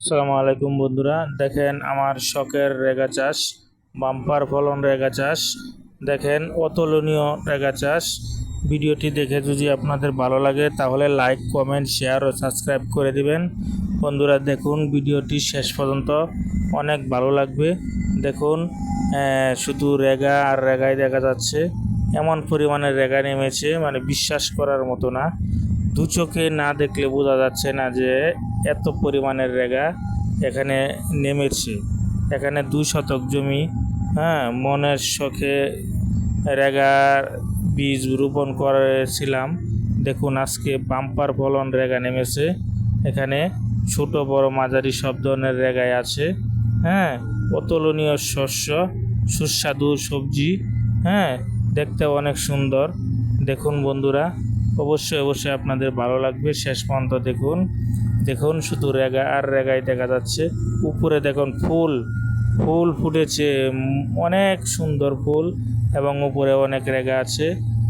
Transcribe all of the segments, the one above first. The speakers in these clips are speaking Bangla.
আসসালামু আলাইকুম বন্ধুরা, দেখেন আমার শখের রেগা চাষ, বাম্পার ফলন রেগা চাষ। দেখেন অতুলনীয় রেগা চাষ। ভিডিওটি দেখে যদি আপনাদের ভালো লাগে তাহলে লাইক, কমেন্ট, শেয়ার ও সাবস্ক্রাইব করে দিবেন। বন্ধুরা দেখুন ভিডিওটি শেষ পর্যন্ত, অনেক ভালো লাগবে। দেখুন শুধু রেগা আর রেগাই দেখা যাচ্ছে। এমন পরিমাণে রেগা নেমেছে, মানে বিশ্বাস করার মতো না। দু চোখে না দেখলে বোঝা যাচ্ছে না যে এত পরিমাণের রেগা এখানে নেমেছে। এখানে 2 শতক জমি, মনের শখে রেগার বীজ রোপণ করেছিলাম। দেখুন আজকে বাম্পার ফলন রেগা নেমেছে। এখানে ছোট বড় মাঝারি সব ধরনের রেগাই আছে। অতুলনীয় শস্য, সুস্বাদু সবজি। দেখতে অনেক সুন্দর। দেখুন বন্ধুরা, অবশ্যই অবশ্যই আপনাদের ভালো লাগবে। শেষ পর্যন্ত দেখুন। দেখুন শুধু রেগা আর রেগাই দেখা যাচ্ছে। উপরে দেখুন ফুল ফুল ফুটেছে, অনেক সুন্দর ফুল, এবং উপরে অনেক রেগা আছে।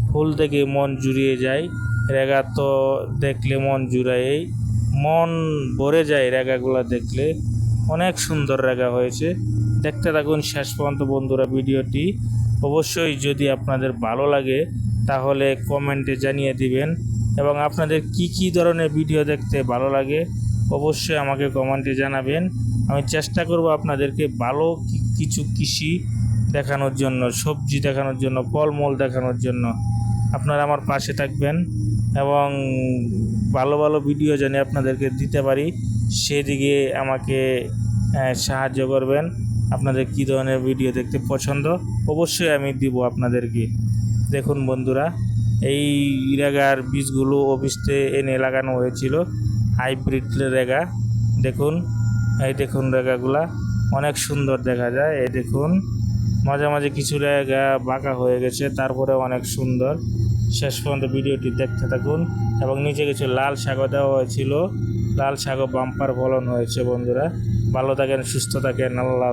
ফুল দেখে মন জুড়িয়ে যায়। রেগা তো দেখলে মন জুড়ায়, মন ভরে যায় রেগাগুলো দেখলে। অনেক সুন্দর রেগা হয়েছে। দেখতে থাকুন শেষ পর্যন্ত বন্ধুরা ভিডিওটি। অবশ্যই যদি আপনাদের ভালো লাগে তাহলে কমেন্টে জানিয়ে দিবেন, এবং আপনাদের কি কি ধরনের ভিডিও দেখতে ভালো লাগে অবশ্যই আমাকে কমেন্টে জানাবেন। আমি চেষ্টা করব আপনাদেরকে ভালো কিছু কৃষি দেখানোর জন্য, সবজি দেখানোর জন্য, ফলমূল দেখানোর জন্য। আপনারা আমার পাশে থাকবেন এবং ভালো ভালো ভিডিও জানি আপনাদেরকে দিতে পারি সেদিকে আমাকে সাহায্য করবেন। আপনাদের কী ধরনের ভিডিও দেখতে পছন্দ অবশ্যই আমি দিব আপনাদেরকে। দেখুন বন্ধুরা, এই রেগার বীজগুলো অফিসে এনে লাগানো হয়েছিল, হাইব্রিড রেগা। দেখুন, এই দেখুন রেগাগুলা অনেক সুন্দর দেখা যায়। এই দেখুন মাঝে মাঝে কিছু রেগা বাঁকা হয়ে গেছে, তারপরে অনেক সুন্দর। শেষ পর্যন্ত ভিডিওটি দেখতে থাকুন। এবং নিচে কিছু লাল শাকও দেওয়া হয়েছিল। লাল শাকও বাম্পার ফলন হয়েছে বন্ধুরা। ভালো থাকেন, সুস্থ থাকেন, আল্লাহ।